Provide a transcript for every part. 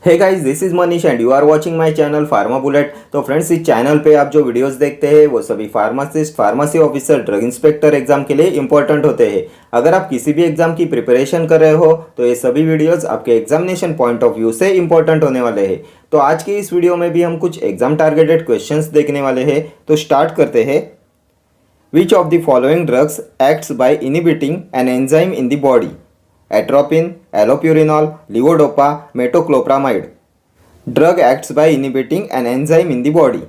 Hey guys, this is Manish and you are watching my channel pharma bullet. तो friends, इस channel पे आप जो वीडियोस देखते हैं वो सभी pharmacist, pharmacy officer, drug inspector exam के लिए इंपॉर्टेंट होते हैं। अगर आप किसी भी एग्जाम की प्रिपरेशन कर रहे हो तो ये सभी वीडियोस आपके एग्जामिनेशन पॉइंट ऑफ व्यू से इंपॉर्टेंट होने वाले हैं। तो आज की इस वीडियो में भी हम कुछ एग्जाम टारगेटेड क्वेश्चंस देखने वाले हैं। तो स्टार्ट करते हैं। विच of the following drugs acts by inhibiting an enzyme in the body? Atropine, allopurinol, levodopa, metoclopramide. Drug acts by inhibiting an enzyme in the body.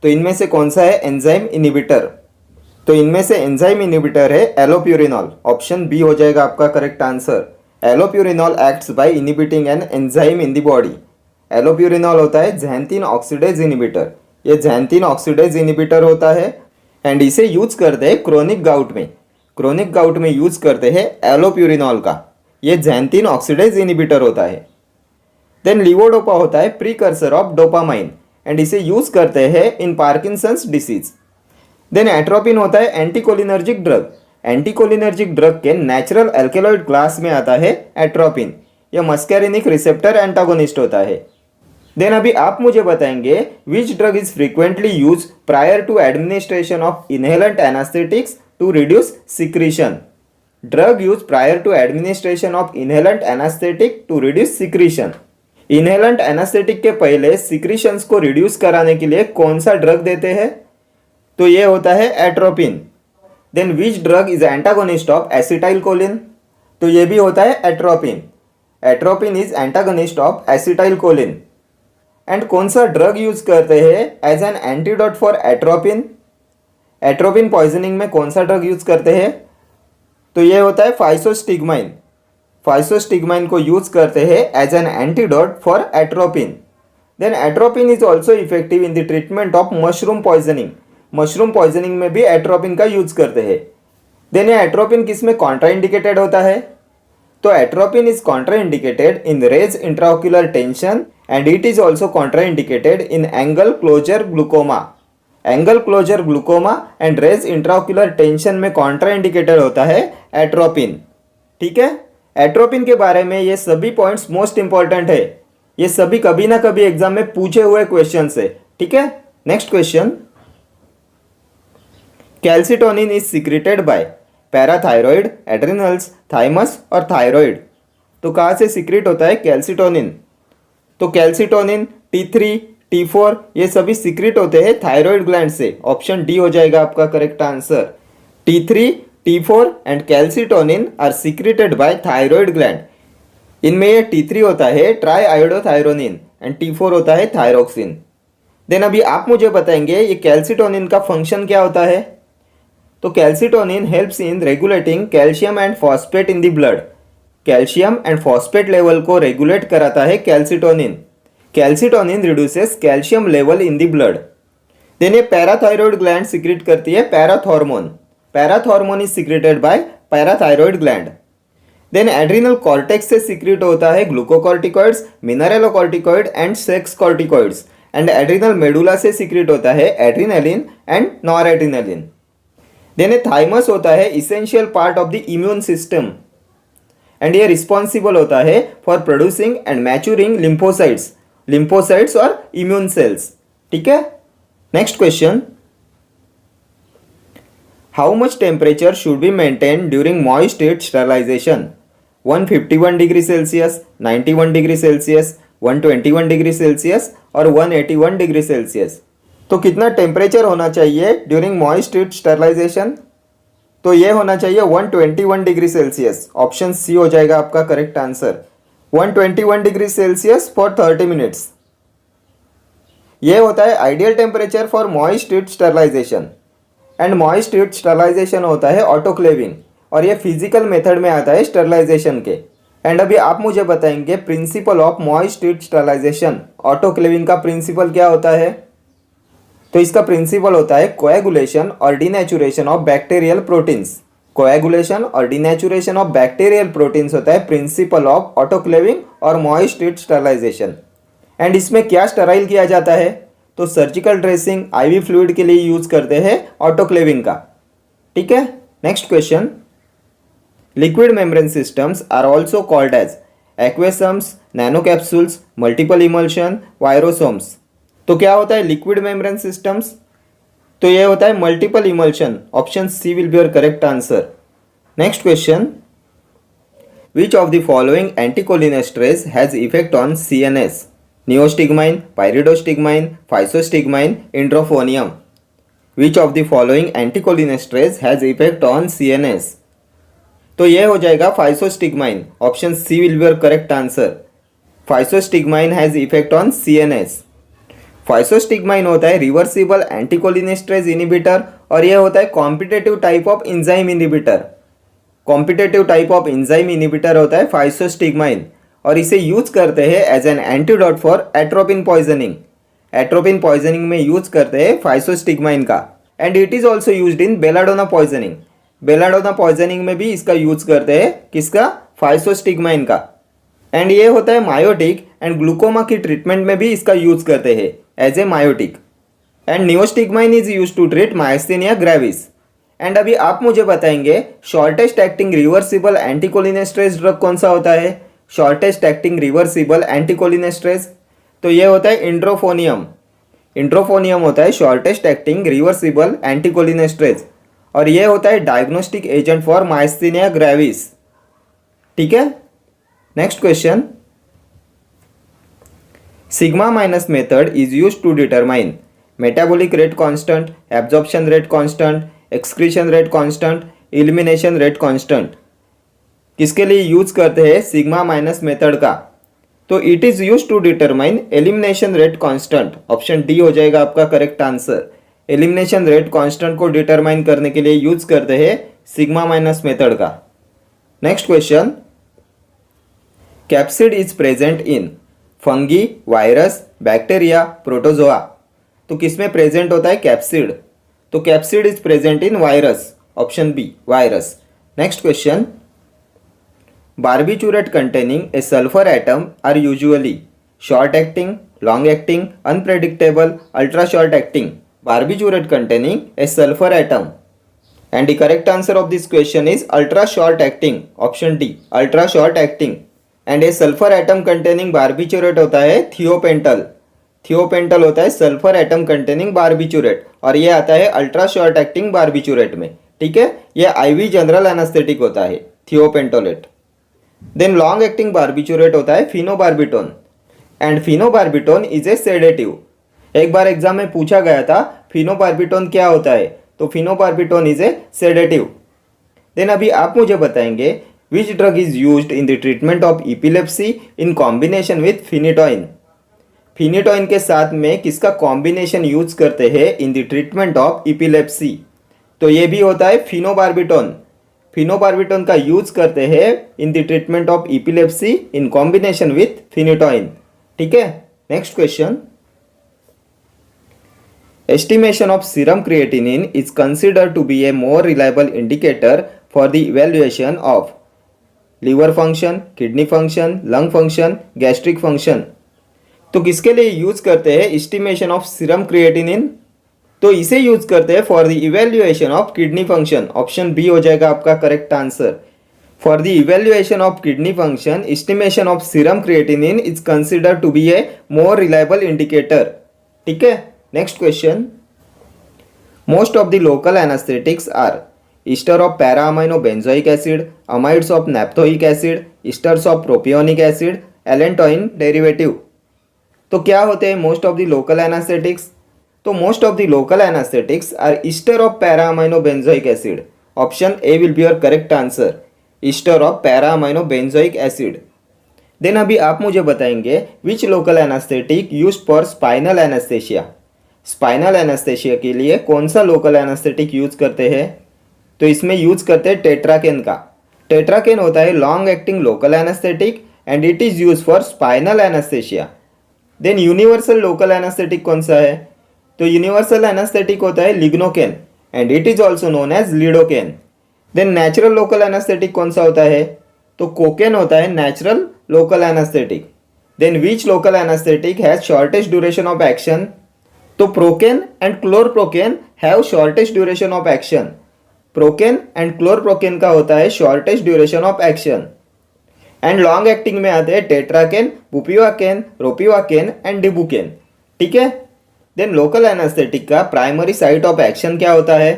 तो इनमें से कौन सा है एंजाइम इनहिबिटर? तो इनमें से एंजाइम इनहिबिटर है एलोप्यूरिनॉल। ऑप्शन बी हो जाएगा आपका correct answer. Allopurinol acts by inhibiting an enzyme in the body. Allopurinol होता है ज़ैंथीन ऑक्सीडेज इनहिबिटर। ये ज़ैंथीन ऑक्सीडेज इनहिबिटर होता है एंड इसे यूज करते हैं क्रोनिक गाउट में। क्रोनिक गाउट में यूज करते हैं एलोप्यूरिनॉल का। ये ज़ैंथीन ऑक्सीडेज इनहिबिटर होता है। देन लिवोडोपा होता है प्रीकर्सर ऑफ डोपामाइन एंड इसे यूज करते हैं इन पार्किंसंस डिसीज। देन एट्रोपिन होता है एंटीकोलिनर्जिक ड्रग। एंटीकोलिनर्जिक ड्रग के नेचुरल एल्केलॉइड क्लास में आता है एट्रोपिन। यह मस्कैरिनिक रिसेप्टर एंटागोनिस्ट होता है। देन अभी आप मुझे बताएंगे which drug is frequently use prior to administration of inhalant anaesthetics to reduce secretion. Drug use prior to administration of inhalant anaesthetic to reduce secretion. Inhalant anaesthetic के पहले secretions को reduce कराने के लिए कौन सा ड्रग देते हैं? तो ये होता है atropine. Then which drug is antagonist of acetylcholine? तो ये भी होता है atropine. Atropine is antagonist of acetylcholine. And कौन सा ड्रग यूज करते हैं as an antidote for atropine? Atropine poisoning में कौन सा ड्रग यूज करते हैं? तो ये होता है फाइसोस्टिग्माइन। फाइसोस्टिग्माइन को यूज करते हैं as an antidote for atropine. Then atropine is also effective in the treatment of mushroom poisoning. Mushroom poisoning में भी एट्रोपिन का यूज करते हैं। देन ये एट्रोपिन किस में कॉन्ट्राइंडिकेटेड होता है? तो atropine is contraindicated in raised intraocular tension and it is also contraindicated in angle closure glaucoma. Angle closure glaucoma and raised intraocular tension में कॉन्ट्राइंडिकेटेड होता है एट्रोपिन। ठीक है, एट्रोपिन के बारे में ये सभी पॉइंट्स मोस्ट इंपॉर्टेंट है। ये सभी कभी ना कभी एग्जाम में पूछे हुए क्वेश्चन है। ठीक है, next question. Calcitonin is secreted by parathyroid, adrenals, thymus और थायरॉइड। तो कहाँ से सिक्रेट होता है कैल्सिटोनिन? तो कैल्सिटोनिन T3, T4 ये सभी सिक्रेट होते हैं थायरॉइड ग्लैंड से। ऑप्शन डी हो जाएगा आपका correct answer. T3, T4 and calcitonin are secreted by thyroid gland. इनमें ये T3 होता है ट्राई आयोडोथायरोनिन एंड T4 होता है थायरोक्सिन। देन अभी आप मुझे बताएंगे ये कैल्सिटोनिन का फंक्शन क्या होता है? तो calcitonin helps in regulating calcium and phosphate in the blood. Calcium and phosphate level को रेगुलेट कराता है calcitonin. Calcitonin reduces calcium level in the blood. Then ये पैराथायरॉइड ग्लैंड सिक्रेट करती है parathormone. Parathormone is secreted by parathyroid gland. Then adrenal cortex से सिक्रेट होता है glucocorticoids, mineralocorticoid and sex corticoids. And adrenal medulla से सिक्रेट होता है adrenaline and noradrenaline. Then a thymus होता है essential part of the immune system and ये रिस्पॉन्सिबल होता है for producing and maturing lymphocytes और इम्यून सेल्स। ठीक है, next question. How much temperature should be maintain during moist heat sterilisation? 151 degree Celsius, 91 degree Celsius, 121 degree Celsius और 181 degree Celsius. तो कितना temperature होना चाहिए ड्यूरिंग मॉइस्ट हीट स्टरलाइजेशन? तो ये होना चाहिए 121 डिग्री सेल्सियस। ऑप्शन सी हो जाएगा आपका correct answer. 121 degree Celsius for 30 minutes. ये होता है ideal temperature for moist heat sterilisation. And moist heat sterilisation होता है ऑटोक्लेविंग और ये फिजिकल मेथड में आता है स्टरलाइजेशन के। एंड अभी आप मुझे बताएंगे principle of moist heat sterilisation. Autoclaving का प्रिंसिपल क्या होता है? तो इसका प्रिंसिपल होता है कोएगुलेशन और denaturation of bacterial proteins. Coagulation और डिनेचुरेशन ऑफ बैक्टीरियल प्रोटीन्स होता है प्रिंसिपल ऑफ ऑटोक्लेविंग और मॉइस्ट हीट स्टरलाइजेशन। एंड इसमें क्या स्टराइल किया जाता है? तो सर्जिकल ड्रेसिंग, आईवी फ्लूइड के लिए यूज करते हैं ऑटोक्लेविंग का। ठीक है, next question. Liquid membrane systems are also called as aquasomes, nano capsules, multiple emulsion, virosomes. तो क्या होता है लिक्विड मेम्ब्रेन सिस्टम्स? तो ये होता है multiple emulsion. Option C will be your correct answer. Next question, which of the following anticholinesterase has effect on CNS? Neostigmine, pyridostigmine, physostigmine, edrophonium. Which of the following anticholinesterase has effect on CNS? तो ये हो जाएगा physostigmine. Option C will be your correct answer. Physostigmine has effect on CNS। Physostigmine होता है reversible anticholinesterase inhibitor और यह होता है competitive type of enzyme inhibitor. Competitive type of enzyme inhibitor होता है फाइसोस्टिग्माइन और इसे यूज करते हैं as an antidote for atropine poisoning. Atropine poisoning में यूज करते हैं फाइसोस्टिग्माइन का। And it is also used in belladonna poisoning. Belladonna poisoning में भी इसका यूज करते हैं, किसका? फाइसोस्टिग्माइन का। एंड ये होता है मायोटिक एंड ग्लूकोमा की ट्रीटमेंट में भी इसका यूज करते हैं as a miotic. And neostigmine is use to treat myasthenia gravis. And अभी आप मुझे बताएंगे shortest acting reversible anticholinesterase drug कौन सा होता है? शॉर्टेस्ट एक्टिंग रिवर्सिबल एंटीकोलिनेस्ट्रेज, तो ये होता है इंड्रोफोनियम। इंड्रोफोनियम होता है शॉर्टेस्ट एक्टिंग रिवर्सिबल एंटीकोलिनेस्ट्रेज और ये होता है diagnostic agent for myasthenia gravis. ठीक है। Next question, sigma minus method is use to determine metabolic rate constant, absorption rate constant, excretion rate constant, elimination rate constant. किसके लिए यूज करते हैं सिग्मा माइनस मेथड का? तो it is use to determine elimination rate constant. Option D हो जाएगा आपका correct answer. Elimination rate constant को डिटरमाइन करने के लिए यूज करते हैं सिग्मा माइनस मेथड का। Next question, capsid is present in fungi, virus, bacteria, protozoa. तो किसमें प्रेजेंट होता है कैप्सिड? तो capsid is present in virus. Option B virus. Next question, barbiturate containing a sulfur atom are usually short acting, long acting, unpredictable, ultra short acting. Barbiturate containing a sulfur atom, and the correct answer of this question is ultra short acting. Option D, ultra short acting. And a sulfur atom containing barbiturate होता है thiopental. Thiopental होता है sulphur atom containing बार्बिचूरेट और ये आता है ultra short acting बार्बिचूरेट में। ठीक है, ये IV जनरल एनास्थेटिक होता है थियोपेंटोलेट। देन लॉन्ग एक्टिंग बार्बिचूरेट होता है phenobarbitone and phenobarbitone is a sedative. एक बार एग्जाम में पूछा गया था फिनोबार्बिटोन क्या होता है, तो phenobarbitone is a sedative. Then अभी आप मुझे बताएंगे which drug is used in the treatment of epilepsy in combination with phenytoin. Phenytoin के साथ में किसका कॉम्बिनेशन यूज करते हैं in the treatment of epilepsy? तो ये भी होता है फिनोबार्बिटोन। फिनोबार्बिटोन का यूज करते हैं in the treatment of epilepsy in combination with phenytoin. ठीक है। Next question, estimation of serum creatinine is considered to be a more reliable indicator for the evaluation of liver function, kidney function, lung function, gastric function. तो किसके लिए use करते हैं estimation of serum creatinine? तो इसे use करते हैं for the evaluation of kidney function. Option B हो जाएगा आपका correct answer. For the evaluation of kidney function estimation of serum creatinine is considered to be a more reliable indicator. ठीक है। Next question, most of the local anaesthetics are ester of para amino benzoic acid, amides of naphthoic acid, esters of propionic acid, allantoin derivative. तो क्या होते हैं most of the local anaesthetics? तो most of the local anaesthetics are ester of para amino benzoic acid. Option A will be your correct answer, ester of para amino benzoic acid. Then अभी आप मुझे बताएंगे which local anaesthetic use for spinal anaesthesia. Spinal anaesthesia के लिए कौन सा local anaesthetic use करते हैं? तो इसमें यूज करते हैं टेट्राकेन का। टेट्राकेन होता है long acting local anaesthetic and it is use for spinal anaesthesia. Then universal local anaesthetic कौन सा है? तो यूनिवर्सल एनास्थेटिक होता है lignocaine and it is also known as lidocaine. Then natural local anaesthetic कौन सा होता है? तो कोकेन होता है natural local anaesthetic. Then which local anaesthetic has shortest duration of action? तो procaine and chloroprocaine have shortest duration of action. Procaine and क्लोरप्रोकेन का होता है shortest duration of action. And long acting में आते हैं टेट्राकेन, बुपिवाकेन, रोपिवाकेन एंड डिबुकेन। ठीक है। Then local anaesthetic का प्राइमरी साइट ऑफ एक्शन क्या होता है?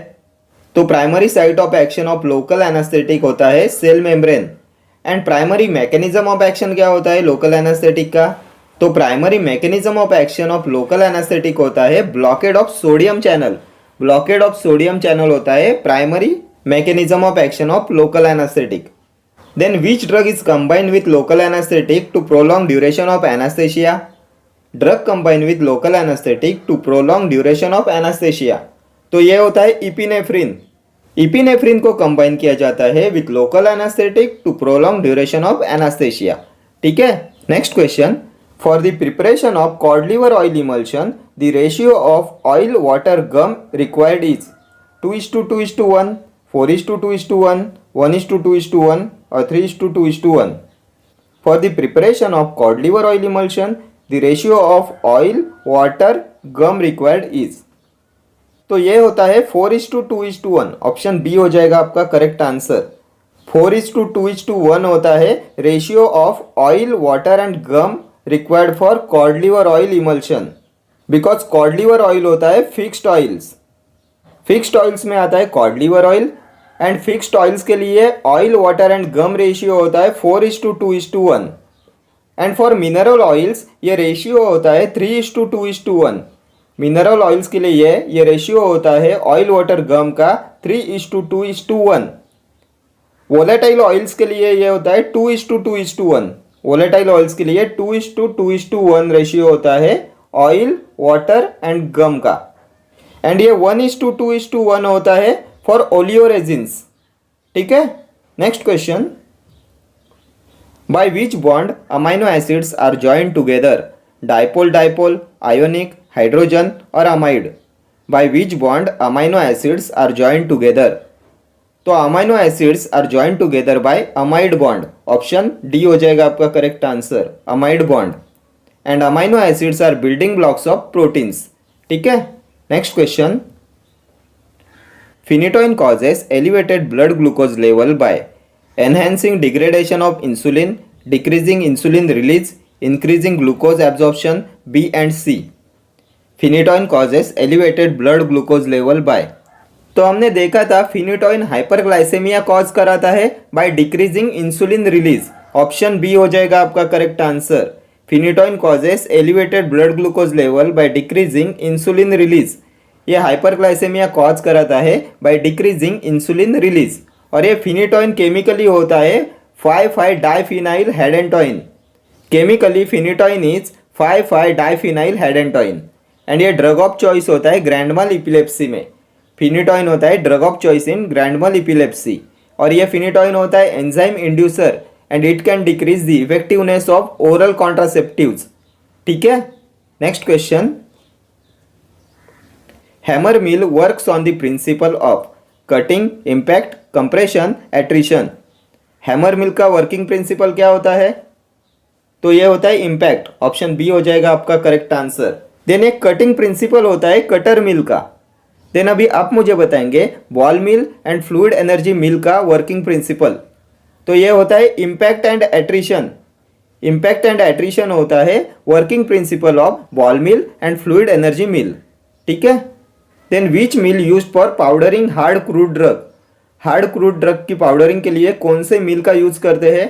तो primary site of action of local anaesthetic होता है cell membrane. And primary mechanism of action क्या होता है लोकल एनास्थेटिक का? तो primary mechanism of action of local anaesthetic होता है blockade of sodium channel. Blockade of sodium channel होता है primary mechanism of action of local anaesthetic. Then which drug is combined with local anaesthetic to prolong duration of anaesthesia? Drug combined with local anaesthetic to prolong duration of anaesthesia, तो ये होता है epinephrine. Epinephrine को combine किया जाता है with local anaesthetic to prolong duration of anaesthesia. ठीक है। Next question, for the preparation of cod liver oil emulsion the ratio of oil water gum required is 2:2:1, 4:2:1, 1:2:1 और 3:2:1। For the preparation of cod liver oil emulsion, the ratio of oil, water, gum required is, तो ये होता है 4:2:1। Option B हो जाएगा आपका correct answer. 4:2:1 होता है ratio of oil, water and gum required for cod liver oil emulsion. Because cod liver oil होता है फिक्स्ड ऑयल्स। फिक्स्ड ऑयल्स में आता है cod liver oil and fixed oils के लिए oil, water and gum ratio होता है 4:2:1। And for mineral oils ये रेशियो होता है 3:2:1। मिनरल ऑयल्स के लिए ये रेशियो होता है ऑयल, वाटर, गम का 3:2:1। वोलेटाइल ऑयल्स के लिए ये होता है 2:2:1। वोलेटाइल ऑयल्स के लिए 2:2:1 रेशियो होता है ऑयल, वाटर एंड गम का। एंड ये 1:2:1 होता है फॉर ओलियोरेजिन्स। ठीक है। Next question, by which bond amino acids are joined together? Dipole, dipole, ionic, hydrogen और amide. By which bond amino acids are joined together? तो amino acids are joined together by amide bond. Option D हो जाएगा आपका correct answer, amide bond. And amino acids are building blocks of proteins. ठीक है। Next question, phenytoin causes elevated blood glucose level by enhancing degradation of insulin, decreasing insulin release, increasing glucose absorption, B and C. phenytoin causes elevated blood glucose level by, तो हमने देखा था phenytoin hyperglycaemia cause कराता है by decreasing insulin release. Option B हो जाएगा आपका correct answer. Phenytoin causes elevated blood glucose level by decreasing insulin release. ये हाइपरग्लाइसेमिया कॉज कराता है बाय डिक्रीजिंग इंसुलिन रिलीज। और ये फिनिटोइन केमिकली होता है 5,5-डाइफिनाइल हेडेंटोइन। केमिकली फिनिटोइन इज 5,5-डाइफिनाइल हेडेंटोइन। एंड ये ड्रग ऑफ चॉइस होता है ग्रैंड mal इपिलेप्सी में। फिनिटोइन होता है drug of choice in grand mal epilepsy. और ये फिनिटोइन होता है enzyme inducer and it can decrease the effectiveness of oral contraceptives. ठीक है। Next question, hammer mill works on the principle of cutting, impact, compression, attrition. Hammer mill का working principal क्या होता है? तो ये होता है इम्पैक्ट। ऑप्शन बी हो जाएगा आपका करेक्ट आंसर। देन एक कटिंग प्रिंसिपल होता है कटर मिल का। देन अभी आप मुझे बताएंगे ball mill and fluid energy mill का वर्किंग प्रिंसिपल। तो ये होता है impact and attrition. Impact and attrition होता है working principle of ball mill and fluid energy mill. ठीक है। Then which mill used for powdering hard crude drug? Hard crude drug की पाउडरिंग के लिए कौन से मिल का यूज करते हैं?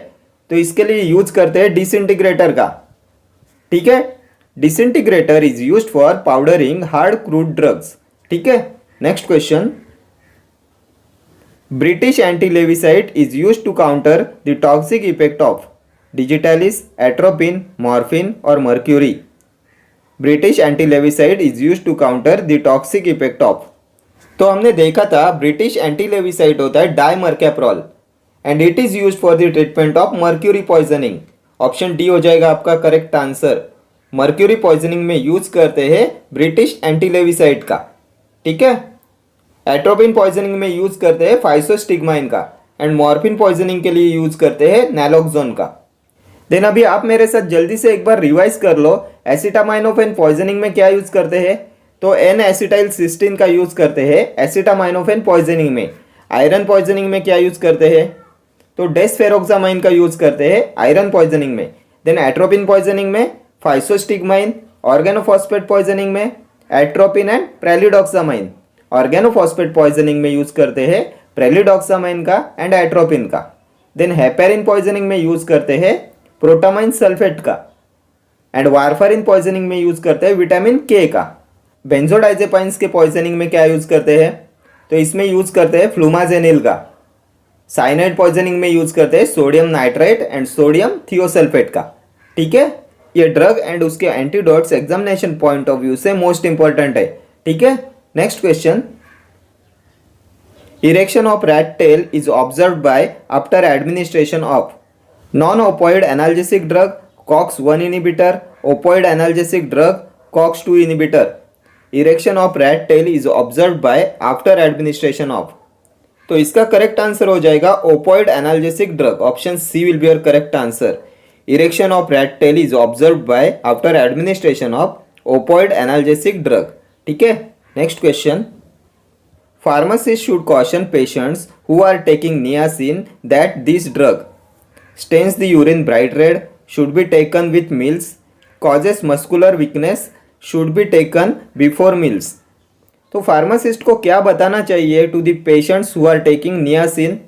तो इसके लिए यूज करते हैं डिसइंटीग्रेटर का। ठीक है। Disintegrator is used for powdering hard crude drugs. ठीक है। Next question, British antilewisite is used to counter the toxic effect of digitalis, atropine, morphine और mercury. British antilewisite is used to counter the toxic effect of, तो हमने देखा था British antilewisite होता है dimercaprol and it is used for the treatment of mercury poisoning. Option D हो जाएगा आपका करेक्ट आंसर। मर्क्यूरी पॉइजनिंग में यूज करते हैं ब्रिटिश एंटीलेविसाइड का। ठीक है। एट्रोपिन पॉइजनिंग में यूज करते हैं फाइसोस्टिग्माइन का एंड मॉर्फिन पॉइजनिंग के लिए यूज करते हैं नैलोक्सोन का। देन अभी आप मेरे साथ जल्दी से एक बार रिवाइज कर लो। एसिटामाइनोफेन पॉइजनिंग में क्या यूज करते हैं? तो एन एसिटाइल सिस्टीन का यूज करते हैं एसिटामाइनोफेन पॉइजनिंग में। आयरन पॉइजनिंग में क्या यूज करते हैं? तो डेस्फेरोक्सामाइन का यूज करते हैं आयरन पॉइजनिंग में। देन एट्रोपिन पॉइजनिंग में फाइसोस्टिग्माइन, ऑर्गेनोफॉस्फेट पॉइजनिंग में एट्रोपिन एंड प्रेलिडोक्सामाइन। ऑर्गेनोफॉस्फेट पॉइजनिंग में यूज करते हैं प्रेलिडोक्सामाइन का एंड एट्रोपिन का। देन हेपेरिन पॉइजनिंग में यूज करते हैं प्रोटामाइन सल्फेट का एंड वारफारिन पॉइजनिंग में यूज करते हैं विटामिन के का। बेंजोडाइजेपाइंस के पॉइजनिंग में क्या यूज करते हैं, तो इसमें यूज करते हैं फ्लूमाजेनिल का। साइनाइड पॉइजनिंग में यूज करते हैं sodium nitrite and sodium thiosulphate का। ठीक है, ये ड्रग एंड उसके antidotes examination point of view से मोस्ट इंपॉर्टेंट है। ठीक है, next question. Erection of rat tail is observed by after administration of non opioid analgesic drug COX-1 inhibitor, opioid analgesic drug COX-2 inhibitor. Erection of rat tail is observed by after administration of, तो इसका correct answer हो जाएगा opioid analgesic drug. Option C will be your correct answer. Erection of rat tail is observed by after administration of opioid analgesic drug. ठीक है, next question. Pharmacists should caution patients who are taking niacin that this drug stains the urine bright red, should be taken with meals, causes muscular weakness, should be taken before meals। तो pharmacist को क्या बताना चाहिए to the patients who are taking niacin,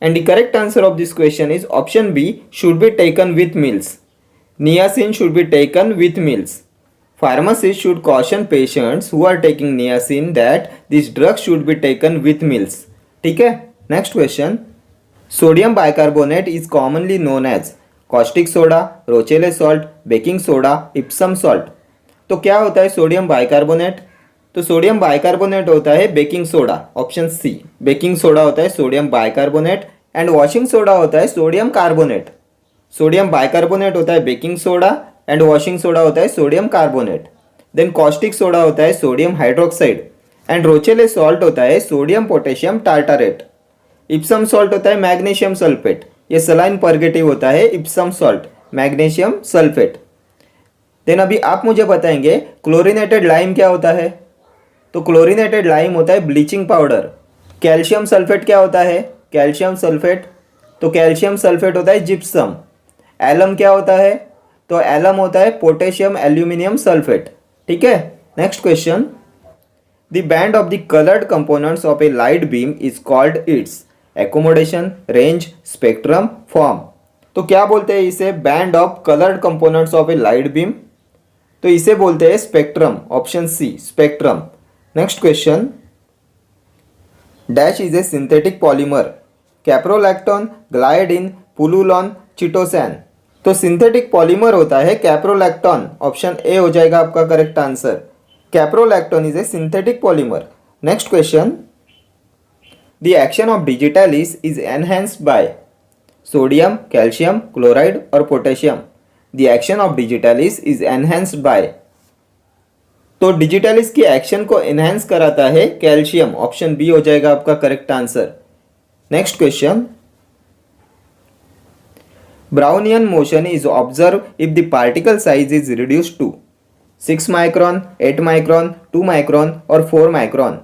and the correct answer of this question is option B, should be taken with meals. Niacin should be taken with meals. Pharmacists should caution patients who are taking niacin that this drug should be taken with meals। ठीक है, next question. Sodium bicarbonate is commonly known as caustic soda, Rochelle salt, baking soda, Epsom salt. तो क्या होता है sodium bicarbonate, तो sodium bicarbonate होता है baking soda. Option C, baking soda होता है sodium bicarbonate and washing soda होता है सोडियम कार्बोनेट। सोडियम बाइकार्बोनेट होता है baking soda and washing soda होता है sodium carbonate. Then caustic soda होता है सोडियम हाइड्रोक्साइड एंड रोचेले सॉल्ट होता है sodium potassium tartrate. Epsom salt होता है मैग्नीशियम सल्फेट, ये सलाइन परगेटिव होता है Epsom salt, magnesium sulphate. Then अभी आप मुझे बताएंगे क्लोरीनेटेड लाइम क्या होता है, तो क्लोरीनेटेड लाइम होता है ब्लीचिंग पाउडर। कैल्शियम सल्फेट क्या होता है, कैल्शियम सल्फेट, तो कैल्शियम सल्फेट होता है जिप्सम। एलम क्या होता है, तो एलम होता है पोटेशियम एल्यूमिनियम सल्फेट। ठीक है, next question. The band of the coloured components of a light beam is called its accommodation, range, spectrum, form. तो क्या बोलते हैं इसे, band of coloured components of a light beam, तो इसे बोलते हैं spectrum. Option C, spectrum. Next question. Dash is a synthetic polymer, caprolactone, gliadin, pullulan, chitosan. तो सिंथेटिक पॉलीमर होता है कैप्रोलैक्टोन। ऑप्शन ए हो जाएगा आपका correct answer. Caprolactone is a synthetic polymer. Next question. The action of digitalis is enhanced by sodium, calcium, chloride और potassium. The action of digitalis is enhanced by, तो digitalis की action को enhance कराता है calcium. Option B हो जाएगा आपका correct answer. Next question. Brownian motion is observed if the particle size is reduced to 6 micron, 8 micron, 2 micron or 4 micron.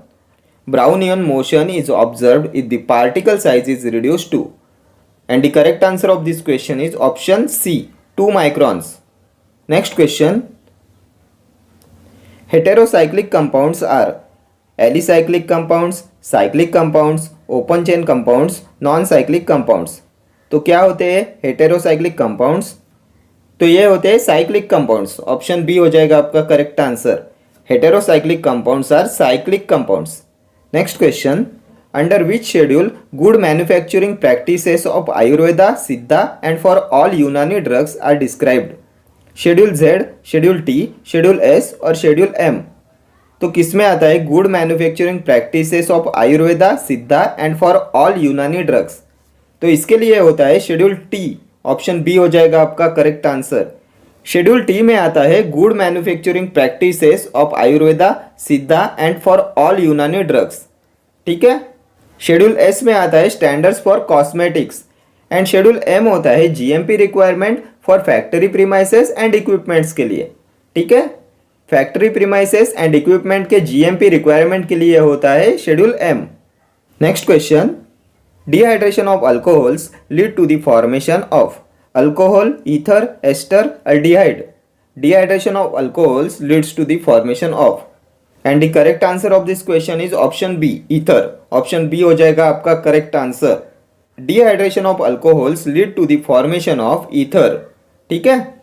Brownian motion is observed if the particle size is reduced to, and the correct answer of this question is option C, 2 microns. Next question. Heterocyclic compounds are alicyclic compounds, cyclic compounds, open chain compounds, non-cyclic compounds। तो क्या होते हैं heterocyclic compounds, तो ये होते हैं cyclic compounds. Option B हो जाएगा आपका correct answer. Heterocyclic compounds are cyclic compounds. Next question. Under which schedule good manufacturing practices of Ayurveda, Siddha and for all Unani drugs are described. Schedule Z, schedule T, schedule S और schedule M. तो किसमें आता है good manufacturing practices of Ayurveda, Siddha and for all Unani drugs, तो इसके लिए होता है शेड्यूल टी। ऑप्शन बी हो जाएगा आपका करेक्ट आंसर। शेड्यूल टी में आता है good manufacturing practices of Ayurveda, Siddha and for all Unani drugs. ठीक है, शेड्यूल एस में आता है standards for cosmetics and schedule M होता है GMP requirement for factory premises and equipments के लिए। ठीक है, फैक्ट्री प्रीमाइसेस एंड इक्विपमेंट के जीएमपी रिक्वायरमेंट के लिए होता है schedule M. Next question. Dehydration of alcohols lead to the formation of alcohol, ether, ester, aldehyde. Dehydration of alcohols leads to the formation of, and the correct answer of this question is option B, ether. Option B हो जाएगा आपका correct answer. Dehydration of alcohols lead to the formation of ether. ठीक है?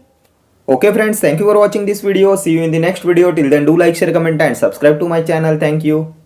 Okay friends, thank you for watching this video. See you in the next video. Till then, do like, share, comment and subscribe to my channel. Thank you.